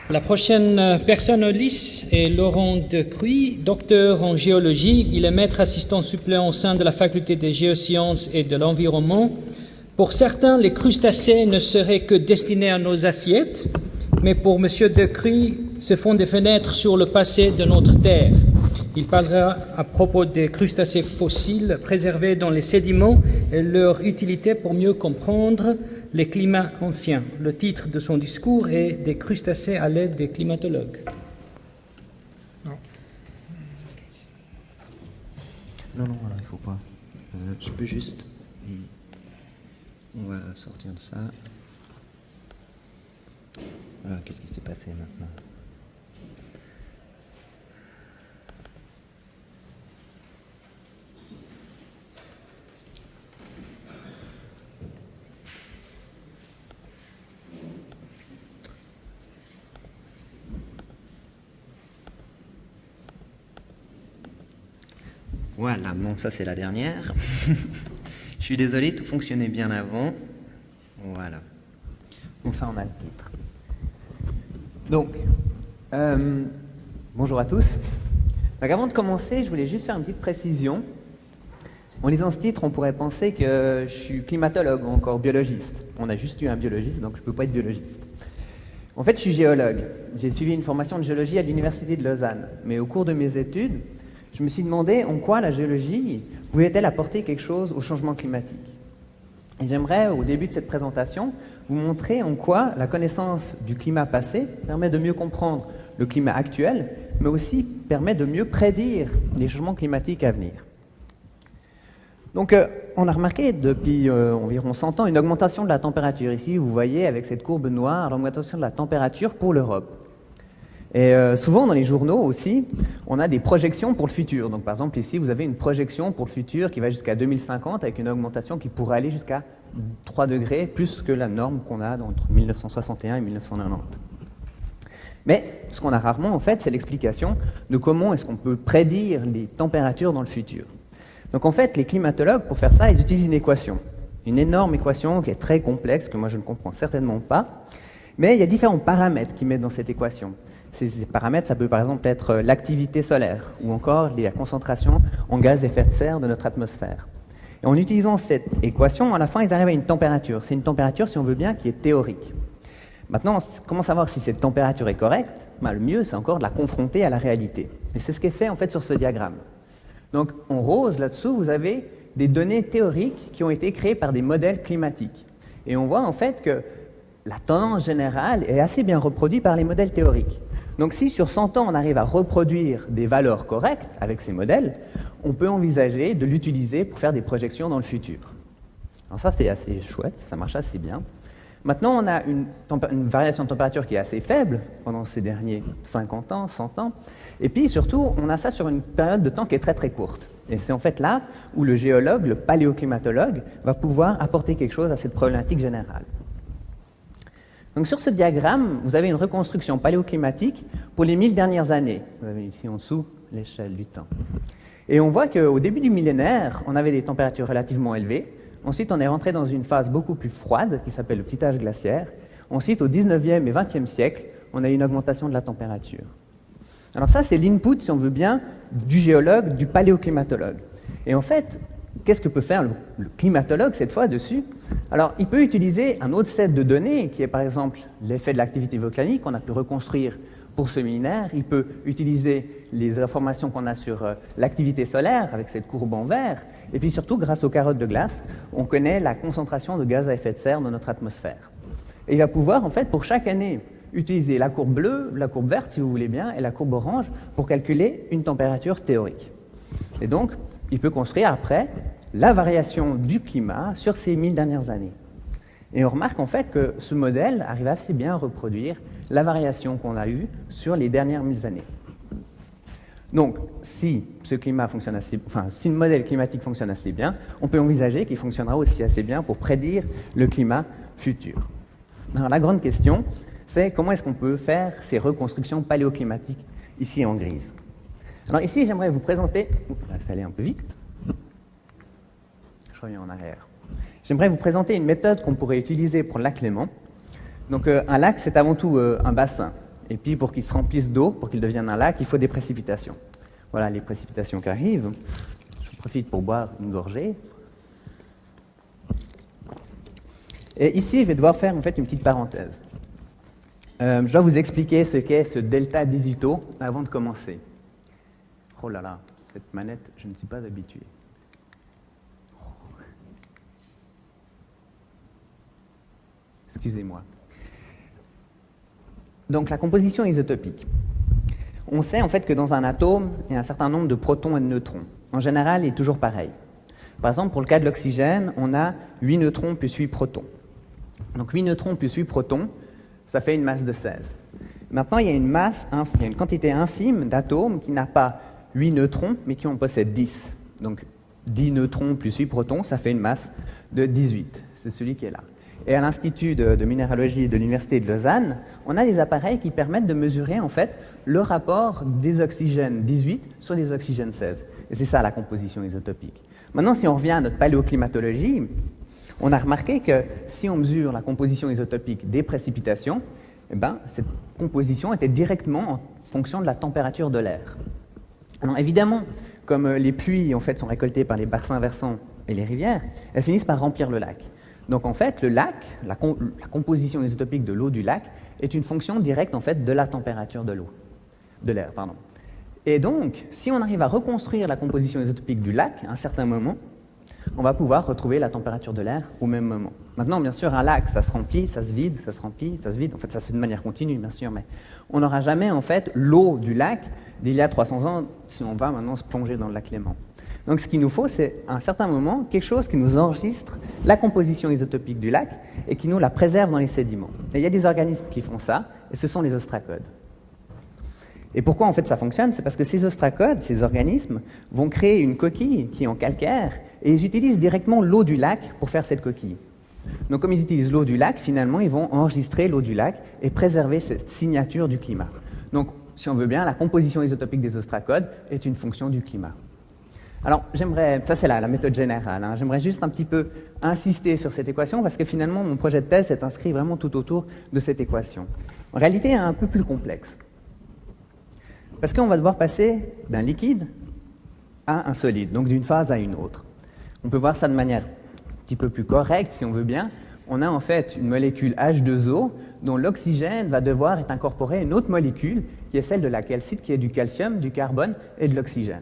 La prochaine personne en lice est Laurent Decruy, docteur en géologie. Il est maître assistant suppléant au sein de la faculté des géosciences et de l'environnement. Pour certains, les crustacés ne seraient que destinés à nos assiettes, mais pour M. Decruy, ce sont des fenêtres sur le passé de notre Terre. Il parlera à propos des crustacés fossiles préservés dans les sédiments et leur utilité pour mieux comprendre les climats anciens. Le titre de son discours est « Des crustacés à l'aide des climatologues ». Non, alors il faut pas. Je peux juste... On va sortir de ça. Voilà, qu'est-ce qui s'est passé maintenant ? Voilà, bon, ça c'est la dernière. Je suis désolé, tout fonctionnait bien avant. Voilà. Enfin, on a le titre. Donc, bonjour à tous. Donc, avant de commencer, je voulais juste faire une petite précision. En lisant ce titre, on pourrait penser que je suis climatologue ou encore biologiste. On a juste eu un biologiste, donc je ne peux pas être biologiste. En fait, je suis géologue. J'ai suivi une formation de géologie à l'Université de Lausanne. Mais au cours de mes études, je me suis demandé en quoi la géologie pouvait-elle apporter quelque chose au changement climatique. Et j'aimerais, au début de cette présentation, vous montrer en quoi la connaissance du climat passé permet de mieux comprendre le climat actuel, mais aussi permet de mieux prédire les changements climatiques à venir. Donc, on a remarqué depuis environ 100 ans une augmentation de la température. Ici, vous voyez avec cette courbe noire l'augmentation de la température pour l'Europe. Et souvent dans les journaux aussi, on a des projections pour le futur. Donc par exemple ici, vous avez une projection pour le futur qui va jusqu'à 2050 avec une augmentation qui pourrait aller jusqu'à 3 degrés plus que la norme qu'on a entre 1961 et 1990. Mais ce qu'on a rarement en fait, c'est l'explication de comment est-ce qu'on peut prédire les températures dans le futur. Donc en fait, les climatologues, pour faire ça, ils utilisent une équation. Une énorme équation qui est très complexe, que moi je ne comprends certainement pas. Mais il y a différents paramètres qu'ils mettent dans cette équation. Ces paramètres, ça peut par exemple être l'activité solaire ou encore la concentration en gaz à effet de serre de notre atmosphère. Et en utilisant cette équation, à la fin, ils arrivent à une température. C'est une température, si on veut bien, qui est théorique. Maintenant, comment savoir si cette température est correcte ? Le mieux, c'est encore de la confronter à la réalité. Et c'est ce qui est fait en fait sur ce diagramme. Donc, en rose, là-dessous, vous avez des données théoriques qui ont été créées par des modèles climatiques. Et on voit en fait que la tendance générale est assez bien reproduite par les modèles théoriques. Donc si sur 100 ans, on arrive à reproduire des valeurs correctes avec ces modèles, on peut envisager de l'utiliser pour faire des projections dans le futur. Alors ça, c'est assez chouette, ça marche assez bien. Maintenant, on a une variation de température qui est assez faible pendant ces derniers 50 ans, 100 ans. Et puis surtout, on a ça sur une période de temps qui est très très courte. Et c'est en fait là où le géologue, le paléoclimatologue, va pouvoir apporter quelque chose à cette problématique générale. Donc sur ce diagramme, vous avez une reconstruction paléoclimatique pour les 1000 dernières années. Vous avez ici en dessous l'échelle du temps. Et on voit qu'au début du millénaire, on avait des températures relativement élevées. Ensuite, on est rentré dans une phase beaucoup plus froide qui s'appelle le petit âge glaciaire. Ensuite, au 19e et 20e siècle, on a eu une augmentation de la température. Alors ça, c'est l'input, si on veut bien, du géologue, du paléoclimatologue. Et en fait, qu'est-ce que peut faire le climatologue cette fois dessus ? Alors, il peut utiliser un autre set de données qui est par exemple l'effet de l'activité volcanique qu'on a pu reconstruire pour ce millénaire. Il peut utiliser les informations qu'on a sur l'activité solaire avec cette courbe en vert. Et puis surtout, grâce aux carottes de glace, on connaît la concentration de gaz à effet de serre dans notre atmosphère. Et il va pouvoir, en fait, pour chaque année, utiliser la courbe bleue, la courbe verte, si vous voulez bien, et la courbe orange pour calculer une température théorique. Et donc, il peut construire après la variation du climat sur ces 1000 dernières années. Et on remarque en fait que ce modèle arrive assez bien à reproduire la variation qu'on a eue sur les dernières 1000 années. Donc, si le modèle climatique fonctionne assez bien, on peut envisager qu'il fonctionnera aussi assez bien pour prédire le climat futur. Alors, la grande question, c'est comment est-ce qu'on peut faire ces reconstructions paléoclimatiques ici en grise. Alors ici, j'aimerais vous présenter... Là, ça allait un peu vite. Je reviens en arrière. J'aimerais vous présenter une méthode qu'on pourrait utiliser pour le lac Léman. Donc un lac, c'est avant tout un bassin. Et puis pour qu'il se remplisse d'eau, pour qu'il devienne un lac, il faut des précipitations. Voilà les précipitations qui arrivent. Je profite pour boire une gorgée. Et ici, je vais devoir faire en fait une petite parenthèse. Je dois vous expliquer ce qu'est ce delta d'Isito avant de commencer. Oh là là, cette manette, je ne suis pas habitué. Excusez-moi. Donc la composition isotopique. On sait en fait que dans un atome, il y a un certain nombre de protons et de neutrons. En général, il est toujours pareil. Par exemple, pour le cas de l'oxygène, on a 8 neutrons plus 8 protons. Donc 8 neutrons plus 8 protons, ça fait une masse de 16. Maintenant, il y a une quantité infime d'atomes qui n'a pas 8 neutrons, mais qui en possède 10. Donc 10 neutrons plus 8 protons, ça fait une masse de 18. C'est celui qui est là. Et à l'Institut de minéralogie de l'Université de Lausanne, on a des appareils qui permettent de mesurer en fait le rapport des oxygènes 18 sur des oxygènes 16. Et c'est ça la composition isotopique. Maintenant, si on revient à notre paléoclimatologie, on a remarqué que si on mesure la composition isotopique des précipitations, eh ben, cette composition était directement en fonction de la température de l'air. Alors évidemment, comme les pluies en fait, sont récoltées par les bassins versants et les rivières, elles finissent par remplir le lac. Donc en fait, le lac, la composition isotopique de l'eau du lac est une fonction directe en fait de la température de l'air. Et donc, si on arrive à reconstruire la composition isotopique du lac à un certain moment, on va pouvoir retrouver la température de l'air au même moment. Maintenant, bien sûr, un lac, ça se remplit, ça se vide, ça se remplit, ça se vide. En fait, ça se fait de manière continue, bien sûr, mais on n'aura jamais en fait l'eau du lac d'il y a 300 ans si on va maintenant se plonger dans le lac Léman. Donc ce qu'il nous faut, c'est à un certain moment quelque chose qui nous enregistre la composition isotopique du lac et qui nous la préserve dans les sédiments. Et il y a des organismes qui font ça, et ce sont les ostracodes. Et pourquoi en fait ça fonctionne? C'est parce que ces ostracodes, ces organismes, vont créer une coquille qui est en calcaire et ils utilisent directement l'eau du lac pour faire cette coquille. Donc comme ils utilisent l'eau du lac, finalement ils vont enregistrer l'eau du lac et préserver cette signature du climat. Donc si on veut bien, la composition isotopique des ostracodes est une fonction du climat. Alors, ça c'est la méthode générale, hein. J'aimerais juste un petit peu insister sur cette équation parce que finalement, mon projet de thèse s'est inscrit vraiment tout autour de cette équation. En réalité, elle est un peu plus complexe. Parce qu'on va devoir passer d'un liquide à un solide, donc d'une phase à une autre. On peut voir ça de manière un petit peu plus correcte, si on veut bien. On a en fait une molécule H2O dont l'oxygène va devoir être incorporé à une autre molécule qui est celle de la calcite, qui est du calcium, du carbone et de l'oxygène.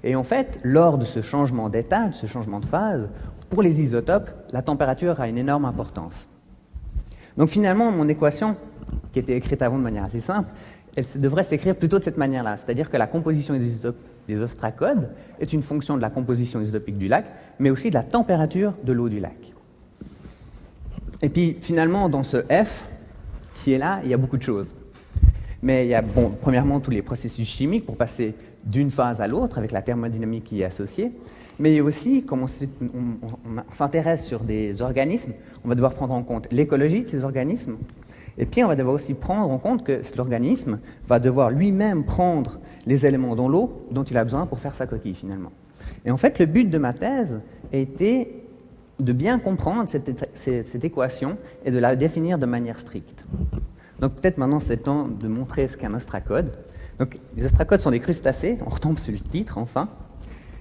Et en fait, lors de ce changement d'état, de ce changement de phase, pour les isotopes, la température a une énorme importance. Donc finalement, mon équation, qui était écrite avant de manière assez simple, elle devrait s'écrire plutôt de cette manière-là, c'est-à-dire que la composition des isotopes des ostracodes est une fonction de la composition isotopique du lac, mais aussi de la température de l'eau du lac. Et puis finalement, dans ce F qui est là, il y a beaucoup de choses. Mais il y a, premièrement, tous les processus chimiques pour passer d'une phase à l'autre, avec la thermodynamique qui y est associée. Mais il y a aussi, comme on s'intéresse sur des organismes, on va devoir prendre en compte l'écologie de ces organismes. Et puis, on va devoir aussi prendre en compte que cet organisme va devoir lui-même prendre les éléments dans l'eau dont il a besoin pour faire sa coquille, finalement. Et en fait, le but de ma thèse a été de bien comprendre cette équation et de la définir de manière stricte. Donc, peut-être maintenant, c'est le temps de montrer ce qu'est un ostracode. Donc, les ostracodes sont des crustacés, on retombe sur le titre, enfin.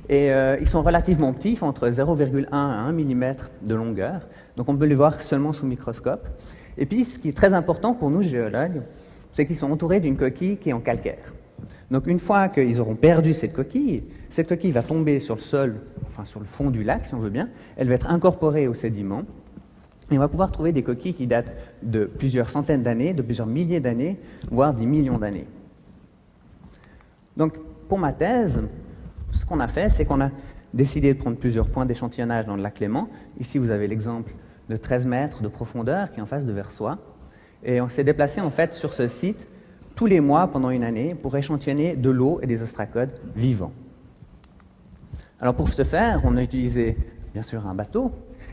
Et ils sont relativement petits, ils font entre 0,1 à 1 mm de longueur. Donc, on peut les voir seulement sous microscope. Et puis, ce qui est très important pour nous, géologues, c'est qu'ils sont entourés d'une coquille qui est en calcaire. Donc, une fois qu'ils auront perdu cette coquille va tomber sur le sol, enfin sur le fond du lac, si on veut bien. Elle va être incorporée aux sédiments. Et on va pouvoir trouver des coquilles qui datent de plusieurs centaines d'années, de plusieurs milliers d'années, voire des millions d'années. Donc, pour ma thèse, ce qu'on a fait, c'est qu'on a décidé de prendre plusieurs points d'échantillonnage dans le lac Léman. Ici, vous avez l'exemple de 13 mètres de profondeur qui est en face de Versoix. Et on s'est déplacé en fait sur ce site tous les mois pendant une année pour échantillonner de l'eau et des ostracodes vivants. Alors pour ce faire, on a utilisé bien sûr un bateau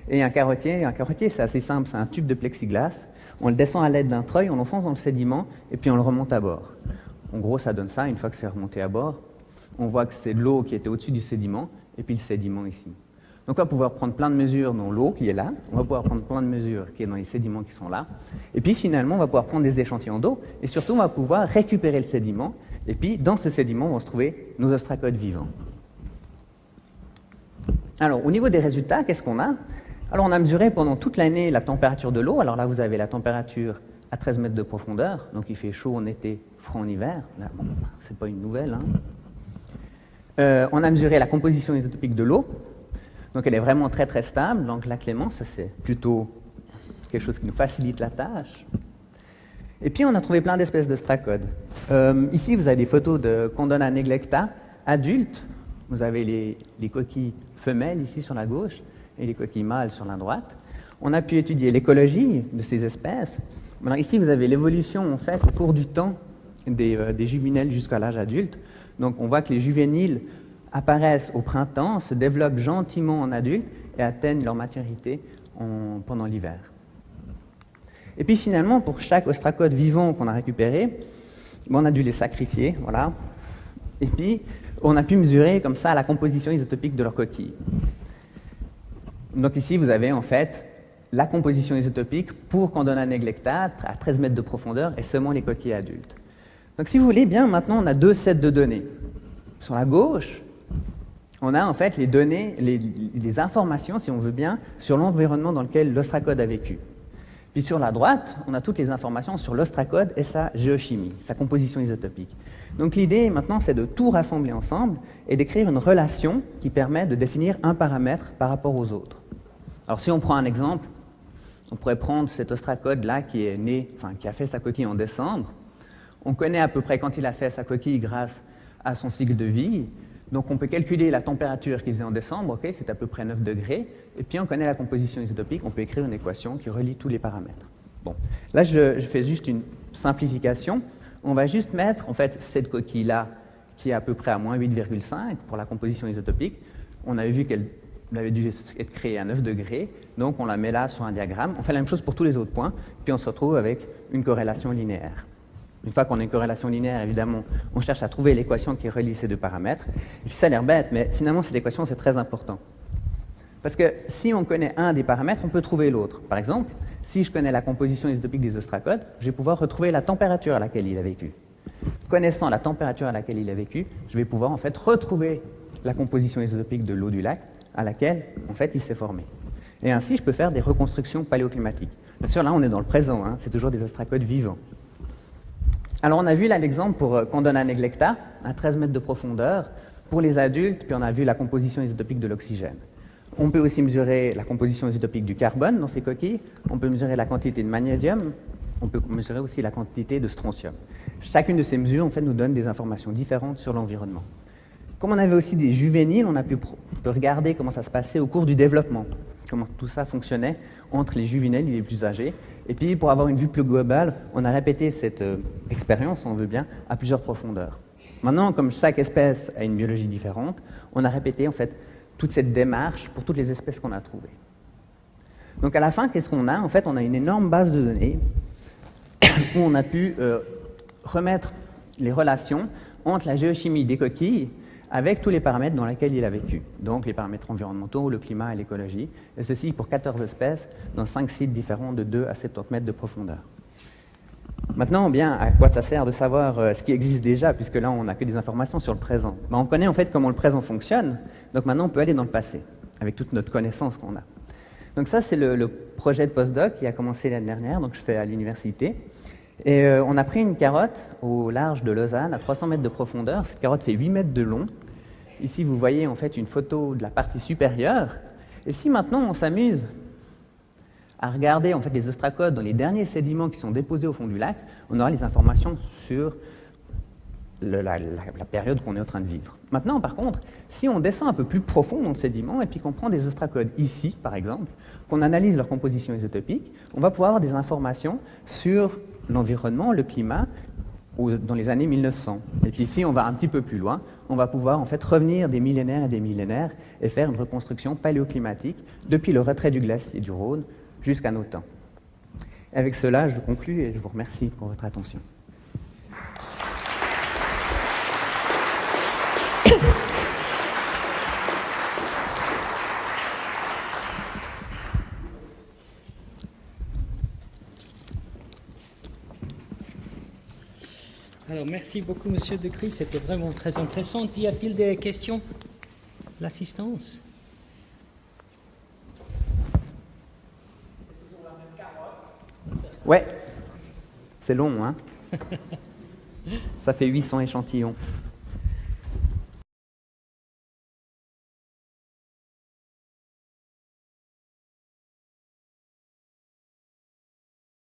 et un carottier. Un carottier, c'est assez simple, c'est un tube de plexiglas. On le descend à l'aide d'un treuil, on l'enfonce dans le sédiment et puis on le remonte à bord. En gros, ça donne ça. Une fois que c'est remonté à bord, on voit que c'est de l'eau qui était au-dessus du sédiment et puis le sédiment ici. Donc on va pouvoir prendre plein de mesures dans l'eau qui est là, on va pouvoir prendre plein de mesures qui est dans les sédiments qui sont là, et puis finalement on va pouvoir prendre des échantillons d'eau, et surtout on va pouvoir récupérer le sédiment, et puis dans ce sédiment vont se trouver nos ostracodes vivants. Alors au niveau des résultats, qu'est-ce qu'on a? Alors on a mesuré pendant toute l'année la température de l'eau, alors là vous avez la température à 13 mètres de profondeur, donc il fait chaud en été, froid en hiver, là, bon, c'est pas une nouvelle, hein. On a mesuré la composition isotopique de l'eau. Donc elle est vraiment très très stable, donc lac Léman, ça c'est plutôt quelque chose qui nous facilite la tâche. Et puis on a trouvé plein d'espèces d'ostracodes. Ici vous avez des photos de Condona neglecta adultes. Vous avez les coquilles femelles ici sur la gauche et les coquilles mâles sur la droite. On a pu étudier l'écologie de ces espèces. Alors ici vous avez l'évolution en fait au cours du temps des juvéniles jusqu'à l'âge adulte. Donc on voit que les juvéniles apparaissent au printemps, se développent gentiment en adultes et atteignent leur maturité pendant l'hiver. Et puis finalement, pour chaque ostracode vivant qu'on a récupéré, on a dû les sacrifier, voilà. Et puis on a pu mesurer comme ça la composition isotopique de leur coquille. Donc ici vous avez en fait la composition isotopique pour Condona neglecta à 13 mètres de profondeur et seulement les coquilles adultes. Donc si vous voulez bien, maintenant on a deux sets de données. Sur la gauche, on a en fait les données, les informations, si on veut bien, sur l'environnement dans lequel l'ostracode a vécu. Puis sur la droite, on a toutes les informations sur l'ostracode et sa géochimie, sa composition isotopique. Donc l'idée maintenant, c'est de tout rassembler ensemble et d'écrire une relation qui permet de définir un paramètre par rapport aux autres. Alors si on prend un exemple, on pourrait prendre cet ostracode-là qui est né, enfin qui a fait sa coquille en décembre. On connaît à peu près quand il a fait sa coquille grâce à son cycle de vie. Donc on peut calculer la température qu'il faisait en décembre, okay, c'est à peu près 9 degrés, et puis on connaît la composition isotopique, on peut écrire une équation qui relie tous les paramètres. Bon, là je fais juste une simplification, on va juste mettre en fait cette coquille-là qui est à peu près à moins 8,5 pour la composition isotopique. On avait vu qu'elle avait dû être créée à 9 degrés, donc on la met là sur un diagramme, on fait la même chose pour tous les autres points, puis on se retrouve avec une corrélation linéaire. Une fois qu'on a une corrélation linéaire, évidemment, on cherche à trouver l'équation qui relie ces deux paramètres. Et puis ça a l'air bête, mais finalement, cette équation, c'est très important. Parce que si on connaît un des paramètres, on peut trouver l'autre. Par exemple, si je connais la composition isotopique des ostracodes, je vais pouvoir retrouver la température à laquelle il a vécu. Connaissant la température à laquelle il a vécu, je vais pouvoir en fait retrouver la composition isotopique de l'eau du lac à laquelle en fait il s'est formé. Et ainsi, je peux faire des reconstructions paléoclimatiques. Bien sûr, là, on est dans le présent, hein, c'est toujours des ostracodes vivants. Alors on a vu là l'exemple pour Condona neglecta, à 13 mètres de profondeur, pour les adultes, puis on a vu la composition isotopique de l'oxygène. On peut aussi mesurer la composition isotopique du carbone dans ces coquilles, on peut mesurer la quantité de magnésium, on peut mesurer aussi la quantité de strontium. Chacune de ces mesures en fait, nous donne des informations différentes sur l'environnement. Comme on avait aussi des juvéniles, on a pu regarder comment ça se passait au cours du développement, comment tout ça fonctionnait entre les juvéniles et les plus âgés. Et puis, pour avoir une vue plus globale, on a répété cette expérience, on veut bien, à plusieurs profondeurs. Maintenant, comme chaque espèce a une biologie différente, on a répété en fait toute cette démarche pour toutes les espèces qu'on a trouvées. Donc à la fin, qu'est-ce qu'on a? En fait, on a une énorme base de données où on a pu remettre les relations entre la géochimie des coquilles avec tous les paramètres dans lesquels il a vécu. Donc les paramètres environnementaux, le climat et l'écologie, et ceci pour 14 espèces dans 5 sites différents de 2 à 70 mètres de profondeur. Maintenant, bien, à quoi ça sert de savoir ce qui existe déjà, puisque là, on n'a que des informations sur le présent? On connaît en fait comment le présent fonctionne, donc maintenant, on peut aller dans le passé, avec toute notre connaissance qu'on a. Donc ça, c'est le projet de postdoc qui a commencé l'année dernière, donc je fais à l'université. Et on a pris une carotte au large de Lausanne, à 300 mètres de profondeur. Cette carotte fait 8 mètres de long. Ici, vous voyez en fait une photo de la partie supérieure. Et si maintenant on s'amuse à regarder en fait les ostracodes dans les derniers sédiments qui sont déposés au fond du lac, on aura les informations sur la période qu'on est en train de vivre. Maintenant, par contre, si on descend un peu plus profond dans le sédiment et puis qu'on prend des ostracodes ici, par exemple, qu'on analyse leur composition isotopique, on va pouvoir avoir des informations sur l'environnement, le climat, dans les années 1900. Et puis si on va un petit peu plus loin, on va pouvoir en fait revenir des millénaires et des millénaires et faire une reconstruction paléoclimatique depuis le retrait du glacier du Rhône jusqu'à nos temps. Avec cela, je conclus et je vous remercie pour votre attention. Alors, merci beaucoup, Monsieur Decry. C'était vraiment très intéressant. Y a-t-il des questions? L'assistance? Ouais, c'est long, hein. Ça fait 800 échantillons.